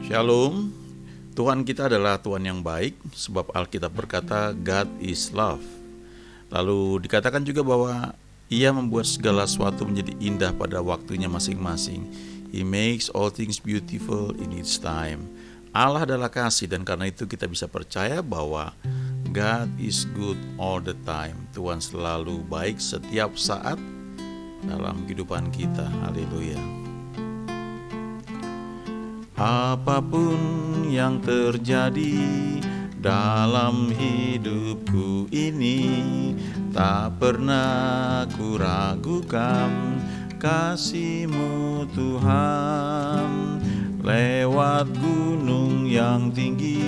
Shalom, Tuhan kita adalah Tuhan yang baik, sebab Alkitab berkata God is love. Lalu dikatakan juga bahwa Ia membuat segala sesuatu menjadi indah pada waktunya masing-masing. He makes all things beautiful in its time. Allah adalah kasih, dan karena itu kita bisa percaya bahwa God is good all the time. Tuhan selalu baik setiap saat dalam kehidupan kita. Haleluya. Apapun yang terjadi dalam hidupku ini, tak pernah ku ragukan kasih-Mu Tuhan. Lewat gunung yang tinggi,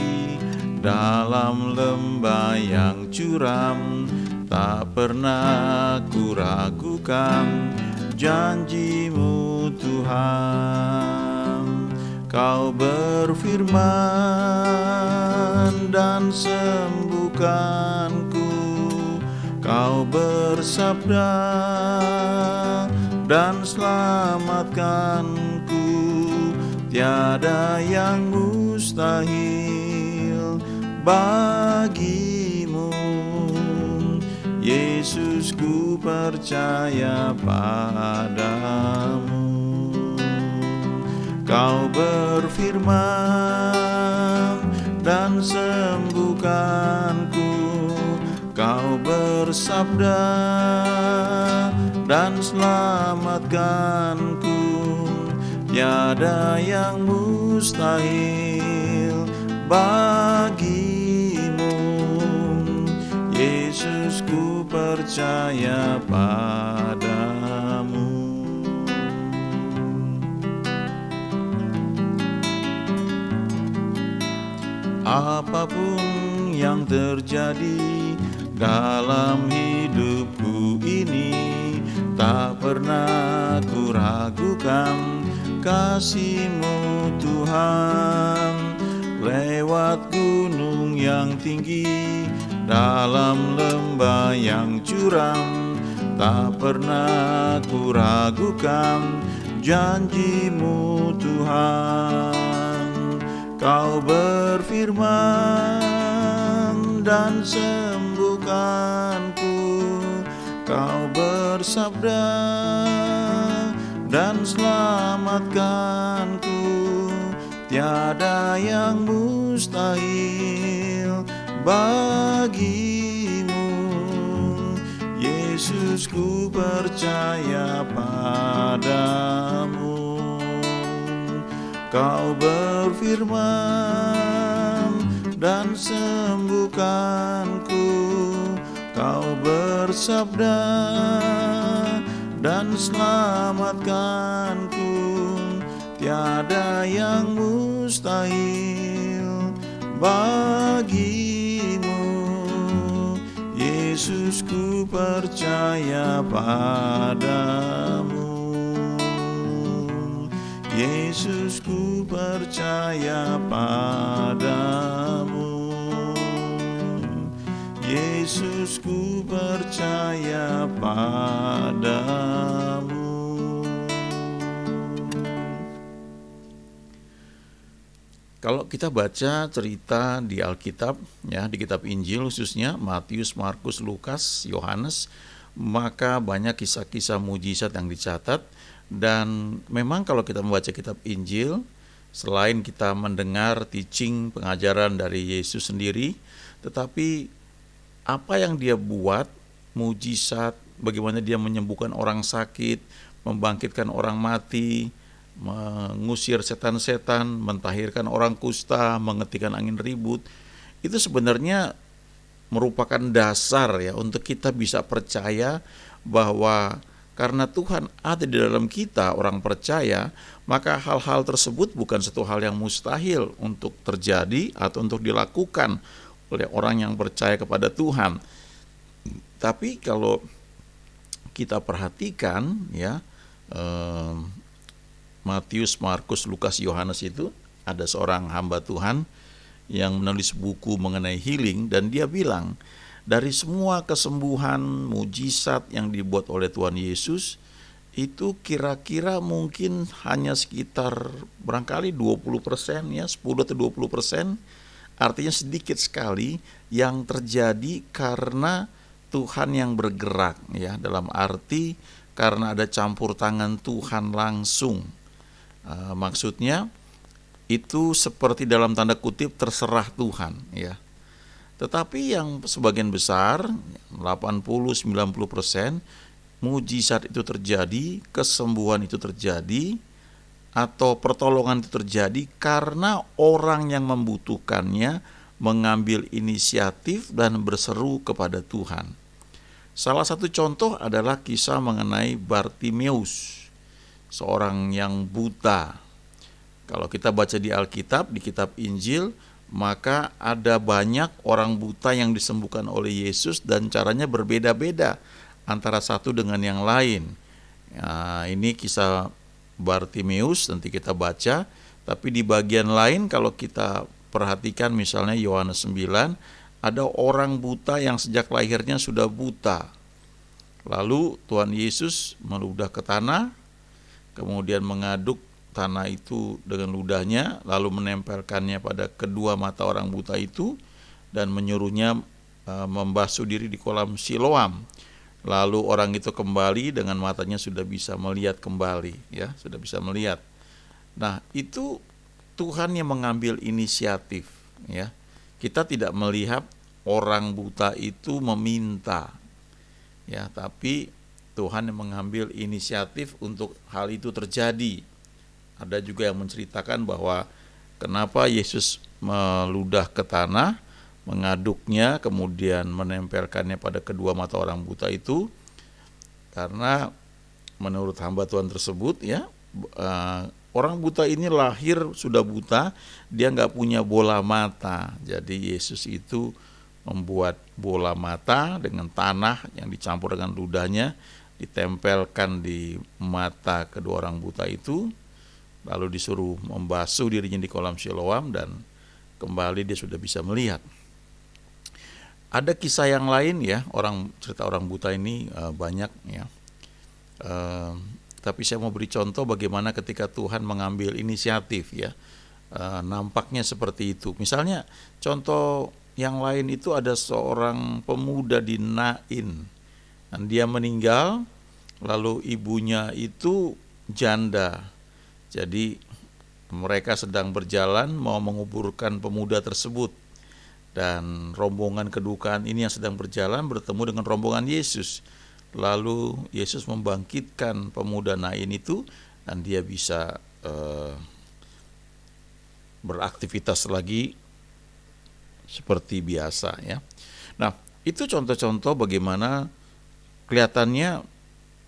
dalam lembah yang curam, tak pernah ku ragukan janji-Mu Tuhan. Kau berfirman dan sembuhkanku, Kau bersabda dan selamatkanku. Tiada yang mustahil bagimu, Yesus, ku percaya padamu. Kau berfirman dan sembuhkanku, Kau bersabda dan selamatkanku. Tiada yang mustahil bagimu, Yesus, ku percaya padamu. Apapun yang terjadi dalam hidupku ini, tak pernah ku ragukan kasih-Mu Tuhan. Lewat gunung yang tinggi, dalam lembah yang curam, tak pernah ku ragukan janji-Mu Tuhan. Kau berfirman dan sembuhkanku, Kau bersabda dan selamatkanku. Tiada yang mustahil bagimu, Yesus, ku percaya padamu. Kau berfirman dan sembuhkanku, Kau bersabda dan selamatkanku. Tiada yang mustahil bagimu, Yesus, ku percaya padamu. Yesus, ku percaya padamu. Yesus, ku percaya padamu. Kalau kita baca cerita di Alkitab, ya, di kitab Injil khususnya Matius, Markus, Lukas, Yohanes, maka banyak kisah-kisah mujizat yang dicatat. Dan memang kalau kita membaca kitab Injil, selain kita mendengar teaching, pengajaran dari Yesus sendiri, tetapi apa yang Dia buat, mujizat, bagaimana Dia menyembuhkan orang sakit, membangkitkan orang mati, mengusir setan-setan, mentahirkan orang kusta, menghentikan angin ribut, itu sebenarnya merupakan dasar ya untuk kita bisa percaya bahwa karena Tuhan ada di dalam kita, orang percaya, maka hal-hal tersebut bukan satu hal yang mustahil untuk terjadi atau untuk dilakukan oleh orang yang percaya kepada Tuhan. Tapi kalau kita perhatikan ya, Matius, Markus, Lukas, Yohanes itu ada seorang hamba Tuhan yang menulis buku mengenai healing, dan dia bilang, dari semua kesembuhan, mujizat yang dibuat oleh Tuhan Yesus, itu kira-kira mungkin hanya sekitar barangkali 20% ya, 10 atau 20%, artinya sedikit sekali yang terjadi karena Tuhan yang bergerak ya, dalam arti karena ada campur tangan Tuhan langsung. Maksudnya itu seperti dalam tanda kutip terserah Tuhan ya. Tetapi yang sebagian besar 80-90% mujizat itu terjadi, kesembuhan itu terjadi, atau pertolongan itu terjadi karena orang yang membutuhkannya mengambil inisiatif dan berseru kepada Tuhan. Salah satu contoh adalah kisah mengenai Bartimeus, seorang yang buta. Kalau kita baca di Alkitab, di kitab Injil, maka ada banyak orang buta yang disembuhkan oleh Yesus dan caranya berbeda-beda antara satu dengan yang lain. Ini kisah Bartimeus, nanti kita baca. Tapi di bagian lain kalau kita perhatikan misalnya Yohanes 9, ada orang buta yang sejak lahirnya sudah buta. Lalu Tuhan Yesus meludah ke tanah, kemudian mengaduk tanah itu dengan ludahnya, lalu menempelkannya pada kedua mata orang buta itu dan menyuruhnya membasuh diri di kolam Siloam. Lalu orang itu kembali dengan matanya sudah bisa melihat kembali, ya, sudah bisa melihat. Nah, itu Tuhan yang mengambil inisiatif, ya. Kita tidak melihat orang buta itu meminta, ya, tapi Tuhan yang mengambil inisiatif untuk hal itu terjadi. Ada juga yang menceritakan bahwa kenapa Yesus meludah ke tanah, mengaduknya, kemudian menempelkannya pada kedua mata orang buta itu, karena menurut hamba Tuhan tersebut, ya, orang buta ini lahir sudah buta, dia nggak punya bola mata. Jadi Yesus itu membuat bola mata dengan tanah yang dicampur dengan ludahnya, ditempelkan di mata kedua orang buta itu, lalu disuruh membasuh dirinya di kolam Siloam dan kembali dia sudah bisa melihat. Ada kisah yang lain ya, cerita orang buta ini banyak ya. Tapi saya mau beri contoh bagaimana ketika Tuhan mengambil inisiatif ya. Nampaknya seperti itu. Misalnya contoh yang lain itu ada seorang pemuda di Nain. Dan dia meninggal, lalu ibunya itu janda. Jadi mereka sedang berjalan mau menguburkan pemuda tersebut. Dan rombongan kedukaan ini yang sedang berjalan bertemu dengan rombongan Yesus. Lalu Yesus membangkitkan pemuda Nain itu dan dia bisa beraktivitas lagi seperti biasa ya. Nah, itu contoh-contoh bagaimana kelihatannya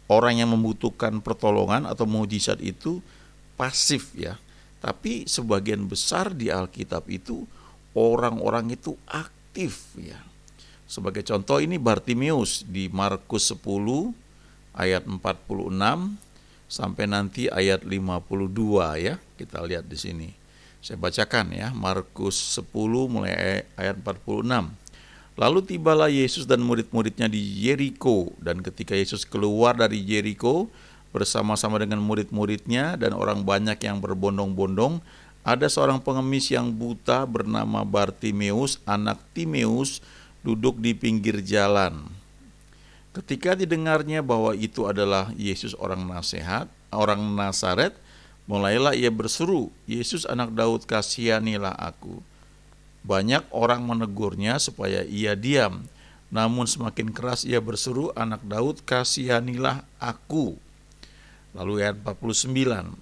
orang yang membutuhkan pertolongan atau mujizat itu pasif ya. Tapi sebagian besar di Alkitab itu orang-orang itu aktif ya. Sebagai contoh ini Bartimeus di Markus 10 ayat 46 sampai nanti ayat 52 ya. Kita lihat di sini. Saya bacakan ya, Markus 10 mulai ayat 46. Lalu tibalah Yesus dan murid-muridnya di Yeriko, dan ketika Yesus keluar dari Yeriko bersama-sama dengan murid-muridnya dan orang banyak yang berbondong-bondong, ada seorang pengemis yang buta bernama Bartimeus, anak Timeus, duduk di pinggir jalan. Ketika didengarnya bahwa itu adalah Yesus orang Nazaret, mulailah ia berseru, "Yesus anak Daud, kasihanilah aku." Banyak orang menegurnya supaya ia diam, namun semakin keras ia berseru, "Anak Daud, kasihanilah aku." Lalu ayat 49.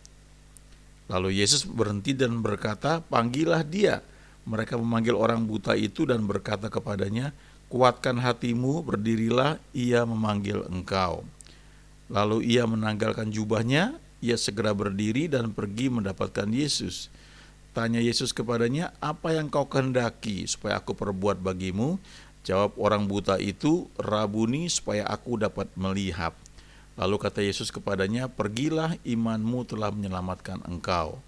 Lalu Yesus berhenti dan berkata, "Panggillah dia." Mereka memanggil orang buta itu dan berkata kepadanya, "Kuatkan hatimu, berdirilah, ia memanggil engkau." Lalu ia menanggalkan jubahnya, ia segera berdiri dan pergi mendapatkan Yesus. Tanya Yesus kepadanya, "Apa yang kau kehendaki supaya aku perbuat bagimu?" Jawab orang buta itu, "Rabuni, supaya aku dapat melihat." Lalu kata Yesus kepadanya, "Pergilah, imanmu telah menyelamatkan engkau."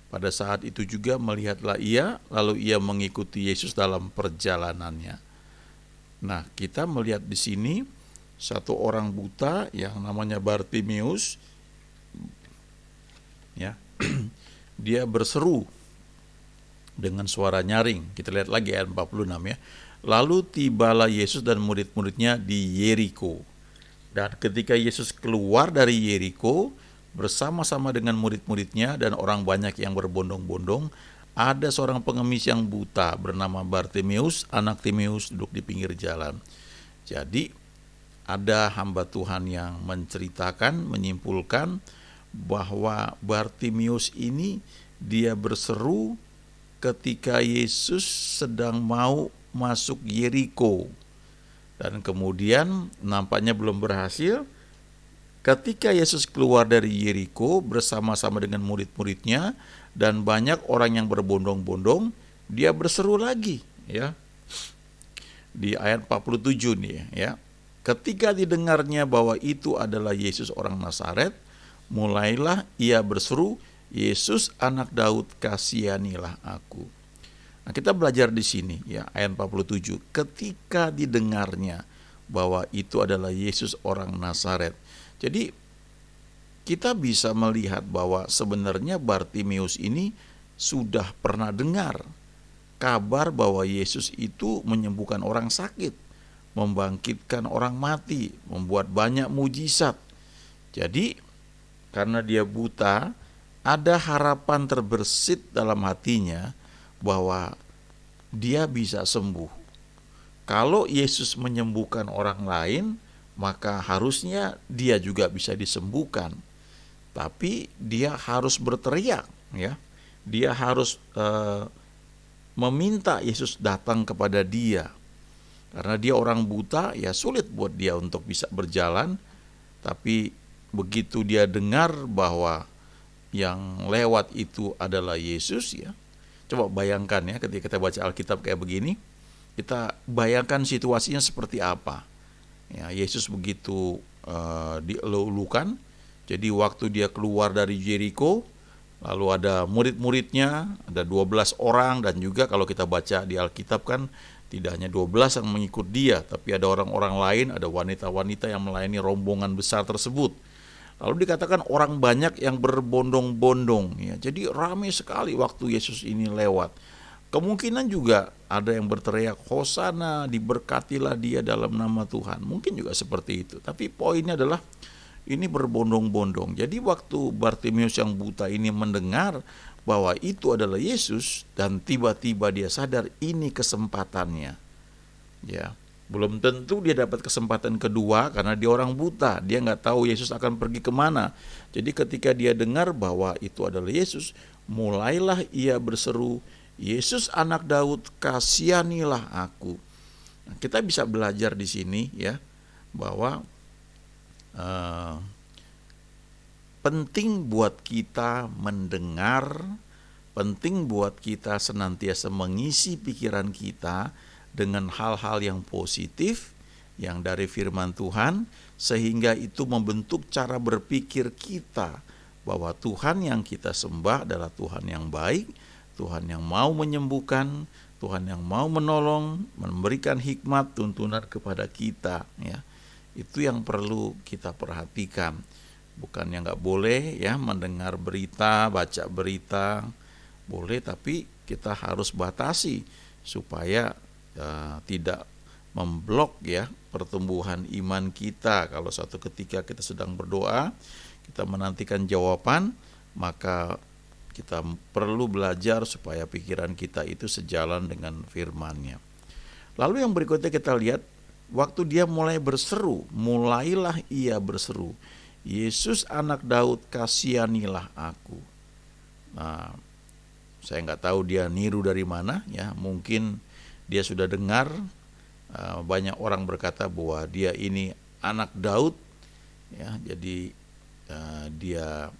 Pada saat itu juga melihatlah ia, lalu ia mengikuti Yesus dalam perjalanannya. Nah, kita melihat di sini satu orang buta yang namanya Bartimeus, ya. Dia berseru dengan suara nyaring. Kita lihat lagi ayat 46 ya. Lalu tibalah Yesus dan murid-muridnya di Yeriko. Dan ketika Yesus keluar dari Yeriko bersama-sama dengan murid-muridnya dan orang banyak yang berbondong-bondong, ada seorang pengemis yang buta bernama Bartimeus, anak Timeus, duduk di pinggir jalan. Jadi ada hamba Tuhan yang menceritakan, menyimpulkan bahwa Bartimeus ini dia berseru ketika Yesus sedang mau masuk Yeriko. Dan kemudian nampaknya belum berhasil. Ketika Yesus keluar dari Yeriko bersama-sama dengan murid-muridnya dan banyak orang yang berbondong-bondong, dia berseru lagi, ya. Di ayat 47 nih, ya. Ketika didengarnya bahwa itu adalah Yesus orang Nazaret, mulailah ia berseru, Yesus anak Daud, kasihanilah aku. Nah, kita belajar di sini, ya, ayat 47. Ketika didengarnya bahwa itu adalah Yesus orang Nazaret. Jadi kita bisa melihat bahwa sebenarnya Bartimeus ini sudah pernah dengar kabar bahwa Yesus itu menyembuhkan orang sakit, membangkitkan orang mati, membuat banyak mujizat. Jadi karena dia buta, ada harapan terbersit dalam hatinya bahwa dia bisa sembuh. Kalau Yesus menyembuhkan orang lain, maka harusnya dia juga bisa disembuhkan. Tapi dia harus berteriak, ya. Dia harus meminta Yesus datang kepada dia. Karena dia orang buta, ya sulit buat dia untuk bisa berjalan. Tapi begitu dia dengar bahwa yang lewat itu adalah Yesus, ya. Coba bayangkan ya, ketika kita baca Alkitab kayak begini, kita bayangkan situasinya seperti apa. Ya, Yesus begitu dielulukan. Jadi waktu dia keluar dari Yeriko, lalu ada murid-muridnya, ada 12 orang, dan juga kalau kita baca di Alkitab kan tidak hanya 12 yang mengikut dia, tapi ada orang-orang lain, ada wanita-wanita yang melayani rombongan besar tersebut. Lalu dikatakan orang banyak yang berbondong-bondong, ya. Jadi ramai sekali waktu Yesus ini lewat. Kemungkinan juga ada yang berteriak, Hosana, diberkatilah dia dalam nama Tuhan. Mungkin juga seperti itu. Tapi poinnya adalah ini berbondong-bondong. Jadi waktu Bartimeus yang buta ini mendengar bahwa itu adalah Yesus, dan tiba-tiba dia sadar ini kesempatannya. Ya, belum tentu dia dapat kesempatan kedua karena dia orang buta. Dia nggak tahu Yesus akan pergi kemana. Jadi ketika dia dengar bahwa itu adalah Yesus, mulailah ia berseru, Yesus anak Daud, kasihanilah aku. Nah, kita bisa belajar di sini, ya, bahwa penting buat kita mendengar, penting buat kita senantiasa mengisi pikiran kita dengan hal-hal yang positif, yang dari firman Tuhan, sehingga itu membentuk cara berpikir kita bahwa Tuhan yang kita sembah adalah Tuhan yang baik, Tuhan yang mau menyembuhkan, Tuhan yang mau menolong, memberikan hikmat, tuntunan kepada kita, ya. Itu yang perlu kita perhatikan. Bukan yang nggak boleh, ya, mendengar berita, baca berita, boleh, tapi kita harus batasi supaya tidak memblok, ya, pertumbuhan iman kita. Kalau suatu ketika kita sedang berdoa, kita menantikan jawaban, maka kita perlu belajar supaya pikiran kita itu sejalan dengan firman-Nya. Lalu yang berikutnya kita lihat, waktu dia mulai berseru, mulailah ia berseru, Yesus anak Daud, kasihanilah aku. Nah, saya nggak tahu dia niru dari mana, ya. Mungkin dia sudah dengar banyak orang berkata bahwa dia ini anak Daud, ya. Jadi dia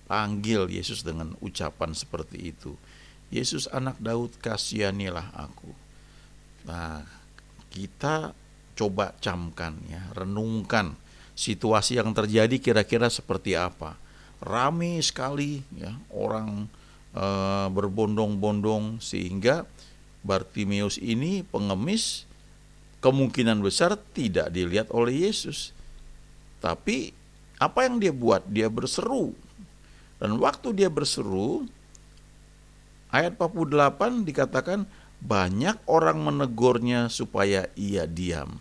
panggil Yesus dengan ucapan seperti itu. Yesus anak Daud, kasihanilah aku. Nah, kita coba camkan, ya, renungkan situasi yang terjadi kira-kira seperti apa. Ramai sekali, ya, orang berbondong-bondong sehingga Bartimeus ini pengemis kemungkinan besar tidak dilihat oleh Yesus. Tapi apa yang dia buat? Dia berseru. Dan waktu dia berseru, ayat 48 dikatakan banyak orang menegurnya supaya ia diam.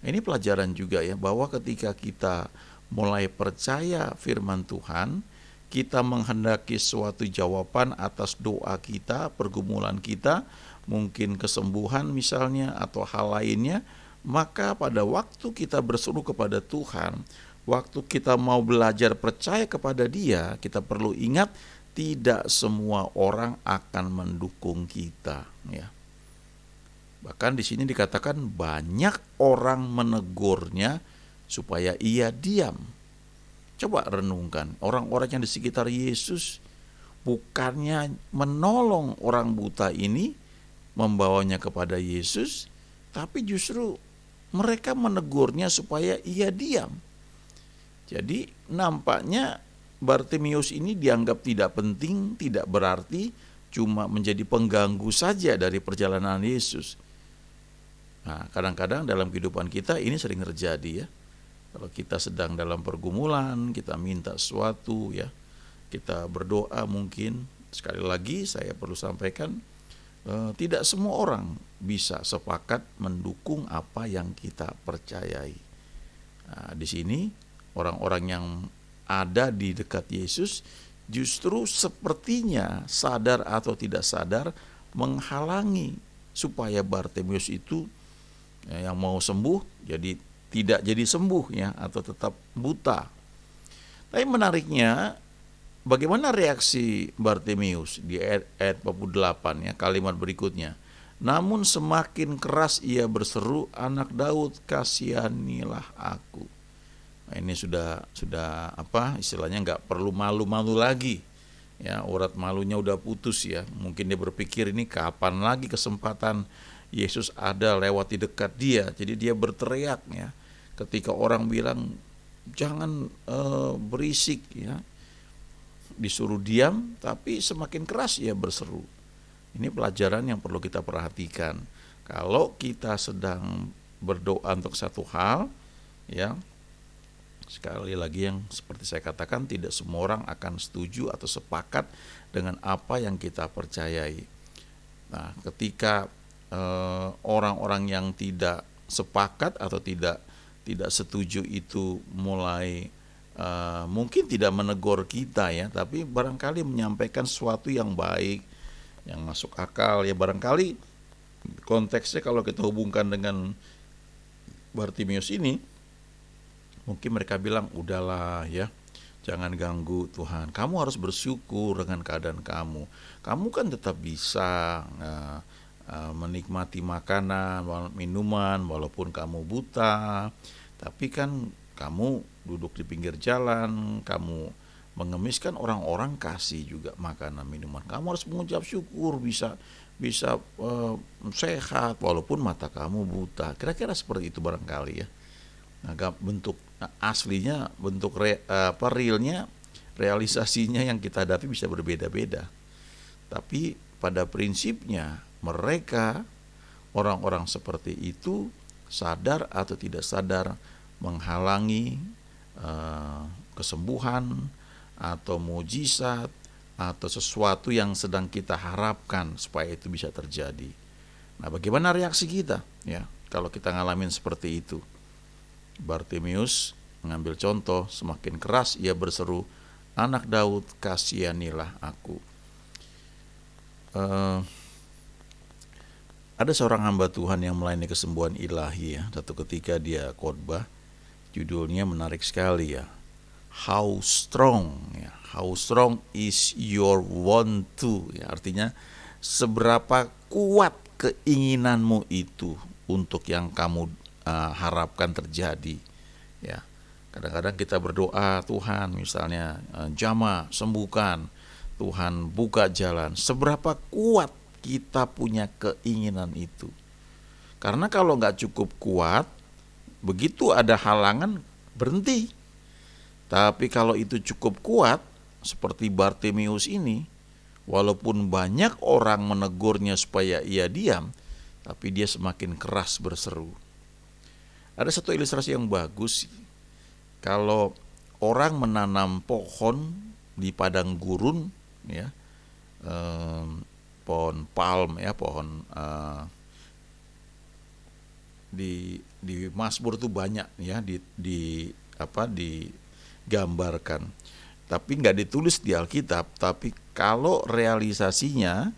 Ini pelajaran juga ya, bahwa ketika kita mulai percaya firman Tuhan, kita menghendaki suatu jawaban atas doa kita, pergumulan kita, mungkin kesembuhan misalnya atau hal lainnya, maka pada waktu kita berseru kepada Tuhan, waktu kita mau belajar percaya kepada Dia, kita perlu ingat tidak semua orang akan mendukung kita, ya. Bahkan di sini dikatakan banyak orang menegurnya supaya ia diam. Coba renungkan, orang-orang yang di sekitar Yesus bukannya menolong orang buta ini, membawanya kepada Yesus, tapi justru mereka menegurnya supaya ia diam. Jadi nampaknya Bartimeus ini dianggap tidak penting, tidak berarti, cuma menjadi pengganggu saja dari perjalanan Yesus. Nah, kadang-kadang dalam kehidupan kita ini sering terjadi ya. Kalau kita sedang dalam pergumulan, kita minta sesuatu ya, kita berdoa mungkin. Sekali lagi saya perlu sampaikan, tidak semua orang bisa sepakat mendukung apa yang kita percayai. Nah, di sini orang-orang yang ada di dekat Yesus justru sepertinya sadar atau tidak sadar menghalangi supaya Bartimeus itu yang mau sembuh jadi tidak jadi sembuh ya, atau tetap buta. Tapi menariknya, bagaimana reaksi Bartimeus di ayat 48 ya, kalimat berikutnya. Namun semakin keras ia berseru, "Anak Daud, kasihanilah aku." Nah, ini sudah apa istilahnya, nggak perlu malu-malu lagi ya, urat malunya udah putus ya. Mungkin dia berpikir ini kapan lagi kesempatan Yesus ada lewat di dekat dia. Jadi dia berteriak ya, ketika orang bilang jangan berisik ya, disuruh diam, tapi semakin keras ia berseru. Ini pelajaran yang perlu kita perhatikan. Kalau kita sedang berdoa untuk satu hal ya, sekali lagi yang seperti saya katakan, tidak semua orang akan setuju atau sepakat dengan apa yang kita percayai. Nah, ketika orang-orang yang tidak sepakat atau tidak setuju itu mulai mungkin tidak menegur kita ya, tapi barangkali menyampaikan sesuatu yang baik, yang masuk akal ya, barangkali konteksnya kalau kita hubungkan dengan Bartimeus ini, mungkin mereka bilang, udahlah ya, jangan ganggu Tuhan. Kamu harus bersyukur dengan keadaan kamu. Kamu kan tetap bisa menikmati makanan, minuman, walaupun kamu buta. Tapi kan kamu duduk di pinggir jalan, kamu mengemiskan, orang-orang kasih juga makanan, minuman. Kamu harus mengucap syukur bisa sehat walaupun mata kamu buta. Kira-kira seperti itu barangkali ya. Agak bentuk aslinya, bentuk realnya, realisasinya yang kita hadapi bisa berbeda-beda. Tapi pada prinsipnya mereka, orang-orang seperti itu, sadar atau tidak sadar menghalangi kesembuhan atau mujizat atau sesuatu yang sedang kita harapkan supaya itu bisa terjadi. Nah, bagaimana reaksi kita ya kalau kita ngalamin seperti itu? Bartimeus mengambil contoh, semakin keras ia berseru, "Anak Daud, kasihanilah aku." Ada seorang hamba Tuhan yang melayani kesembuhan ilahi ya. Satu ketika dia khotbah, judulnya menarik sekali ya. How strong ya. How strong is your want to ya. Artinya seberapa kuat keinginanmu itu untuk yang kamu harapkan terjadi ya. Kadang-kadang kita berdoa, Tuhan misalnya jamah, sembuhkan, Tuhan buka jalan. Seberapa kuat kita punya keinginan itu? Karena kalau nggak cukup kuat, begitu ada halangan berhenti. Tapi kalau itu cukup kuat, seperti Bartimeus ini, walaupun banyak orang menegurnya supaya ia diam, tapi dia semakin keras berseru. Ada satu ilustrasi yang bagus. Kalau orang menanam pohon di padang gurun, ya, pohon palm, ya, pohon di Mazmur itu banyak, ya, digambarkan. Tapi nggak ditulis di Alkitab. Tapi kalau realisasinya,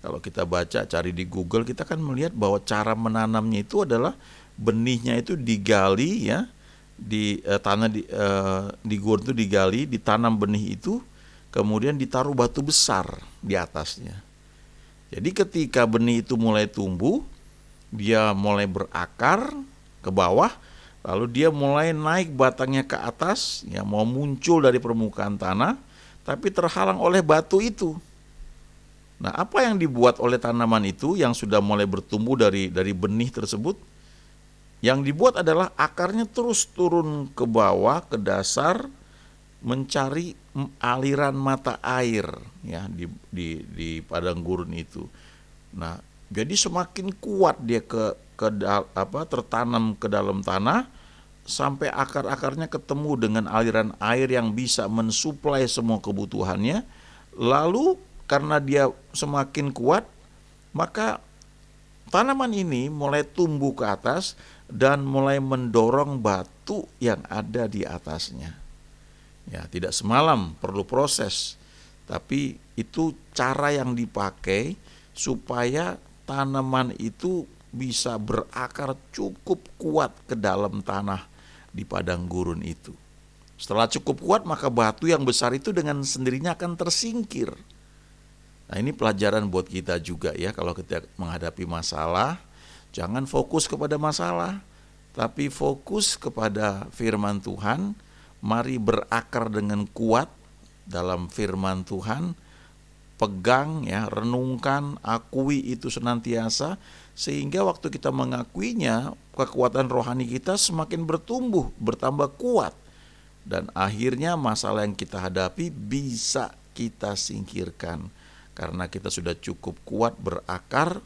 kalau kita baca, cari di Google, kita kan melihat bahwa cara menanamnya itu adalah benihnya itu digali, ya, di tanah di gurun itu digali, ditanam benih itu, kemudian ditaruh batu besar di atasnya. Jadi ketika benih itu mulai tumbuh, dia mulai berakar ke bawah, lalu dia mulai naik batangnya ke atas, ya, mau muncul dari permukaan tanah, tapi terhalang oleh batu itu. Nah, apa yang dibuat oleh tanaman itu yang sudah mulai bertumbuh dari benih tersebut? Yang dibuat adalah akarnya terus turun ke bawah, ke dasar, mencari aliran mata air, ya, di padang gurun itu. Nah, jadi semakin kuat dia tertanam ke dalam tanah, sampai akar-akarnya ketemu dengan aliran air yang bisa mensuplai semua kebutuhannya. Lalu karena dia semakin kuat, maka tanaman ini mulai tumbuh ke atas dan mulai mendorong batu yang ada di atasnya. Ya, tidak semalam, perlu proses. Tapi itu cara yang dipakai supaya tanaman itu bisa berakar cukup kuat ke dalam tanah di padang gurun itu. Setelah cukup kuat, maka batu yang besar itu dengan sendirinya akan tersingkir. Nah, ini pelajaran buat kita juga, ya. Kalau kita menghadapi masalah, jangan fokus kepada masalah, tapi fokus kepada firman Tuhan. Mari berakar dengan kuat dalam firman Tuhan. Pegang, ya, renungkan, akui itu senantiasa, sehingga waktu kita mengakuinya, kekuatan rohani kita semakin bertumbuh, bertambah kuat, dan akhirnya masalah yang kita hadapi bisa kita singkirkan karena kita sudah cukup kuat berakar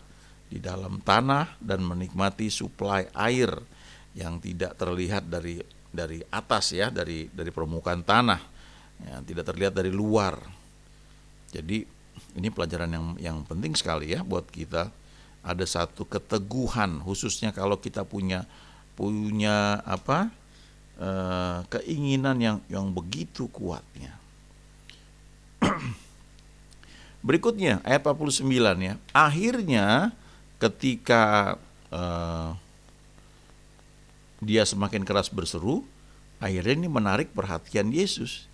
di dalam tanah dan menikmati suplai air yang tidak terlihat dari atas, ya, dari permukaan tanah, ya, tidak terlihat dari luar. Jadi ini pelajaran yang penting sekali, ya, buat kita. Ada satu keteguhan, khususnya kalau kita punya keinginan yang begitu kuatnya. Berikutnya ayat 49, ya. Akhirnya ketika dia semakin keras berseru, akhirnya ini menarik perhatian Yesus.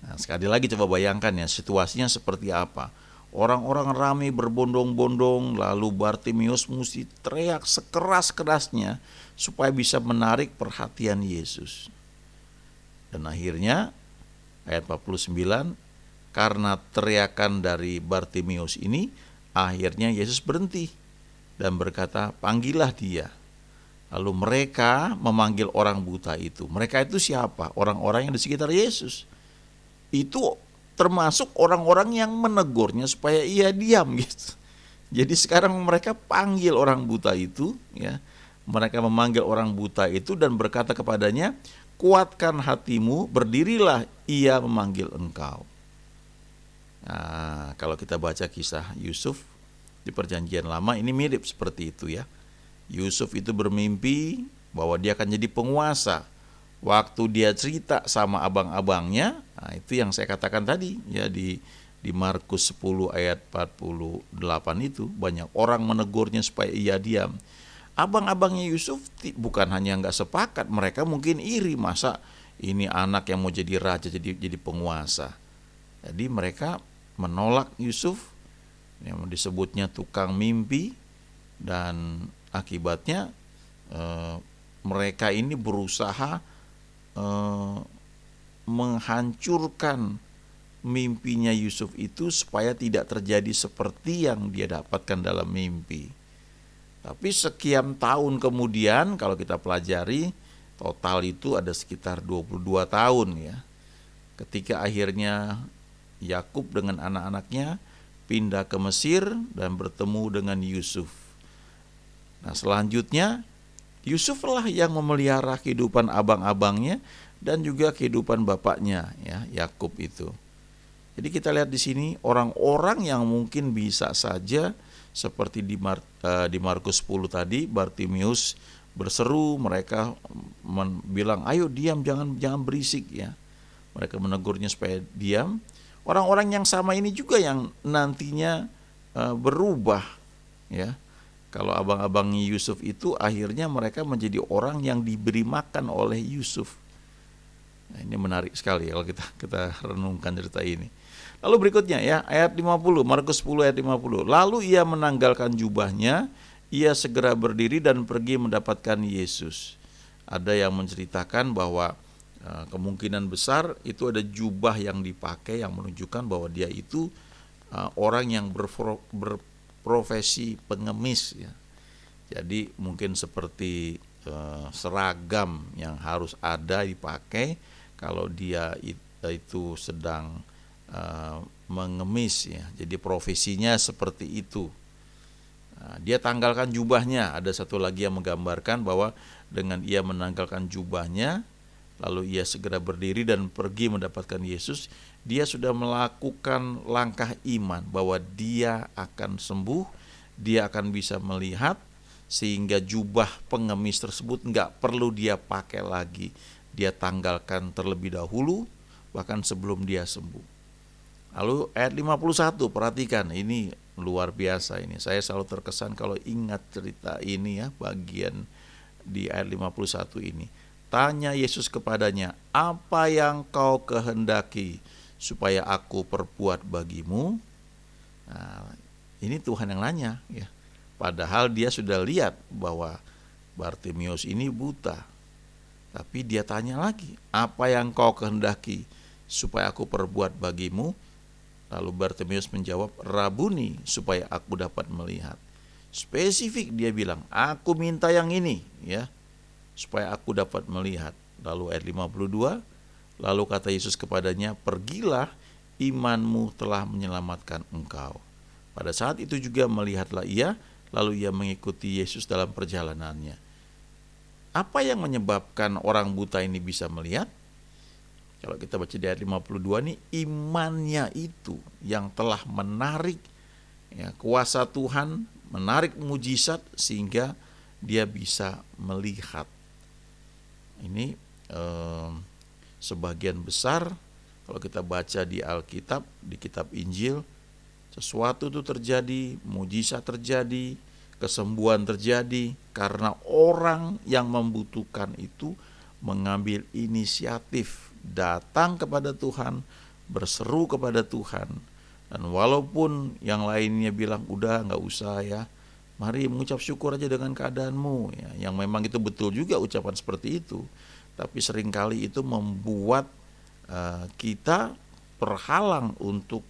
Nah, sekali lagi coba bayangkan, ya, situasinya seperti apa. Orang-orang ramai berbondong-bondong, lalu Bartimius mesti teriak sekeras-kerasnya supaya bisa menarik perhatian Yesus. Dan akhirnya ayat 49, karena teriakan dari Bartimius ini, akhirnya Yesus berhenti dan berkata, "Panggillah dia." Lalu mereka memanggil orang buta itu. Mereka itu siapa? Orang-orang yang di sekitar Yesus. Itu termasuk orang-orang yang menegurnya supaya ia diam, gitu. Jadi sekarang mereka panggil orang buta itu, ya. Mereka memanggil orang buta itu dan berkata kepadanya, "Kuatkan hatimu, berdirilah, ia memanggil engkau." Nah, kalau kita baca kisah Yusuf di Perjanjian Lama, ini mirip seperti itu, ya. Yusuf itu bermimpi bahwa dia akan jadi penguasa. Waktu dia cerita sama abang-abangnya, nah itu yang saya katakan tadi, ya, di Markus 10 ayat 48 itu, banyak orang menegurnya supaya ia diam. Abang-abangnya Yusuf bukan hanya nggak sepakat, mereka mungkin iri, masa ini anak yang mau jadi raja, jadi penguasa. Jadi mereka menolak Yusuf, yang disebutnya tukang mimpi, dan akibatnya mereka ini berusaha menghancurkan mimpinya Yusuf itu supaya tidak terjadi seperti yang dia dapatkan dalam mimpi. Tapi sekian tahun kemudian, kalau kita pelajari, total itu ada sekitar 22 tahun, ya. Ketika akhirnya Yakub dengan anak-anaknya pindah ke Mesir dan bertemu dengan Yusuf. Nah, selanjutnya Yusuf lah yang memelihara kehidupan abang-abangnya dan juga kehidupan bapaknya, ya, Yakub itu. Jadi kita lihat di sini orang-orang yang mungkin bisa saja seperti di Markus 10 tadi, Bartimius berseru, mereka bilang, ayo diam, jangan berisik, ya. Mereka menegurnya supaya diam. Orang-orang yang sama ini juga yang nantinya berubah, ya. Kalau abang-abang Yusuf itu akhirnya mereka menjadi orang yang diberi makan oleh Yusuf. Nah, ini menarik sekali kalau kita renungkan cerita ini. Lalu berikutnya, ya, ayat 50, Markus 10 ayat 50. Lalu ia menanggalkan jubahnya, ia segera berdiri dan pergi mendapatkan Yesus. Ada yang menceritakan bahwa kemungkinan besar itu ada jubah yang dipakai yang menunjukkan bahwa dia itu orang yang berprofesi pengemis, ya. Jadi mungkin seperti seragam yang harus ada dipakai kalau dia itu sedang mengemis, ya. Jadi profesinya seperti itu. Dia tanggalkan jubahnya. Ada satu lagi yang menggambarkan bahwa dengan ia menanggalkan jubahnya, lalu ia segera berdiri dan pergi mendapatkan Yesus, dia sudah melakukan langkah iman bahwa dia akan sembuh, dia akan bisa melihat, sehingga jubah pengemis tersebut nggak perlu dia pakai lagi. Dia tanggalkan terlebih dahulu, bahkan sebelum dia sembuh. Lalu ayat 51, perhatikan, ini luar biasa ini. Saya selalu terkesan kalau ingat cerita ini, ya, bagian di ayat 51 ini. Tanya Yesus kepadanya, apa yang kau kehendaki supaya aku perbuat bagimu? Nah, ini Tuhan yang nanya, ya. Padahal dia sudah lihat bahwa Bartimius ini buta. Tapi dia tanya lagi, apa yang kau kehendaki supaya aku perbuat bagimu? Lalu Bartimius menjawab, Rabuni, supaya aku dapat melihat. Spesifik dia bilang, aku minta yang ini, ya, supaya aku dapat melihat. Lalu ayat 52, lalu kata Yesus kepadanya, pergilah, imanmu telah menyelamatkan engkau. Pada saat itu juga melihatlah ia, lalu ia mengikuti Yesus dalam perjalanannya. Apa yang menyebabkan orang buta ini bisa melihat? Kalau kita baca di ayat 52 nih, imannya itu yang telah menarik, ya, kuasa Tuhan, menarik mujizat sehingga dia bisa melihat. Ini sebagian besar kalau kita baca di Alkitab, di kitab Injil, sesuatu itu terjadi, mujizat terjadi, kesembuhan terjadi karena orang yang membutuhkan itu mengambil inisiatif, datang kepada Tuhan, berseru kepada Tuhan. Dan walaupun yang lainnya bilang udah nggak usah, ya, mari mengucap syukur aja dengan keadaanmu, ya, yang memang itu betul juga ucapan seperti itu. Tapi seringkali itu membuat kita terhalang untuk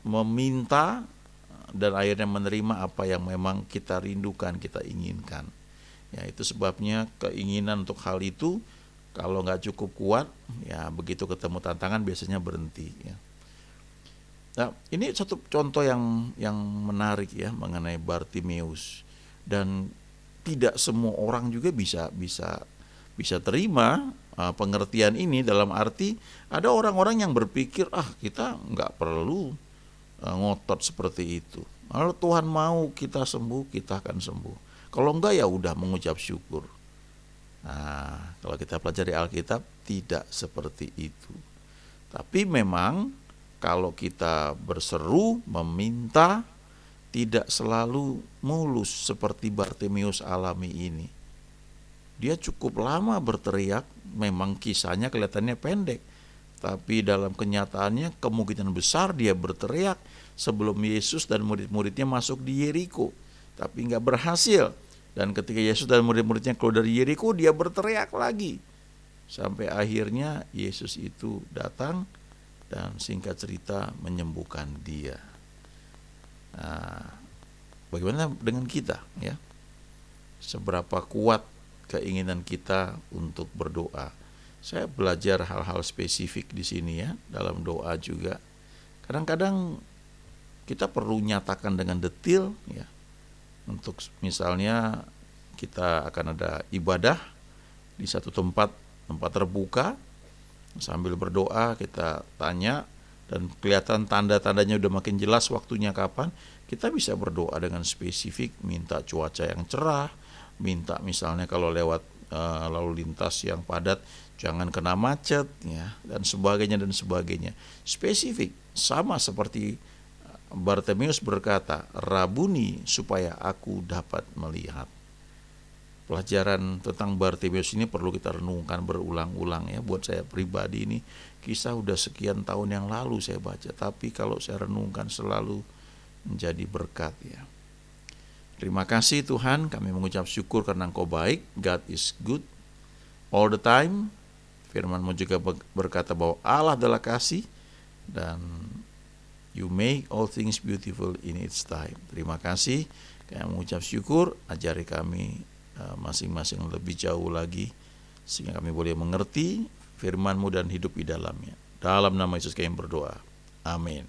meminta dan akhirnya menerima apa yang memang kita rindukan, kita inginkan. Ya, itu sebabnya keinginan untuk hal itu kalau nggak cukup kuat, ya begitu ketemu tantangan biasanya berhenti, ya. Nah, ini satu contoh yang menarik, ya, mengenai Bartimius, dan tidak semua orang juga bisa terima pengertian ini, dalam arti ada orang-orang yang berpikir kita nggak perlu ngotot seperti itu. Kalau Tuhan mau kita sembuh, kita akan sembuh. Kalau enggak, ya udah mengucap syukur. Nah, kalau kita pelajari Alkitab tidak seperti itu. Tapi memang kalau kita berseru, meminta, tidak selalu mulus seperti Bartimius alami ini. Dia cukup lama berteriak, memang kisahnya kelihatannya pendek, tapi dalam kenyataannya kemungkinan besar dia berteriak sebelum Yesus dan murid-muridnya masuk di Yeriko, tapi nggak berhasil. Dan ketika Yesus dan murid-muridnya keluar dari Yeriko, dia berteriak lagi. Sampai akhirnya Yesus itu datang dan singkat cerita menyembuhkan dia. Nah, bagaimana dengan kita, ya? Seberapa kuat keinginan kita untuk berdoa? Saya belajar hal-hal spesifik di sini, ya, dalam doa juga. Kadang-kadang kita perlu nyatakan dengan detail, ya. Untuk misalnya kita akan ada ibadah di satu tempat terbuka. Sambil berdoa kita tanya, dan kelihatan tanda-tandanya udah makin jelas waktunya kapan, kita bisa berdoa dengan spesifik, minta cuaca yang cerah, minta misalnya kalau lewat lalu lintas yang padat jangan kena macet, ya, dan sebagainya. Spesifik, sama seperti Bartimeus berkata, "Rabuni, supaya aku dapat melihat." Pelajaran tentang Bartimeus ini perlu kita renungkan berulang-ulang ya. Buat saya pribadi ini kisah udah sekian tahun yang lalu saya baca, tapi kalau saya renungkan selalu menjadi berkat ya. Terima kasih Tuhan, kami mengucap syukur karena Engkau baik. God is good all the time. Firman-Mu juga berkata bahwa Allah adalah kasih, dan you make all things beautiful in its time. Terima kasih, kami mengucap syukur, ajari kami masing-masing lebih jauh lagi, sehingga kami boleh mengerti firman-Mu dan hidup di dalamnya. Dalam nama Yesus kami berdoa. Amin.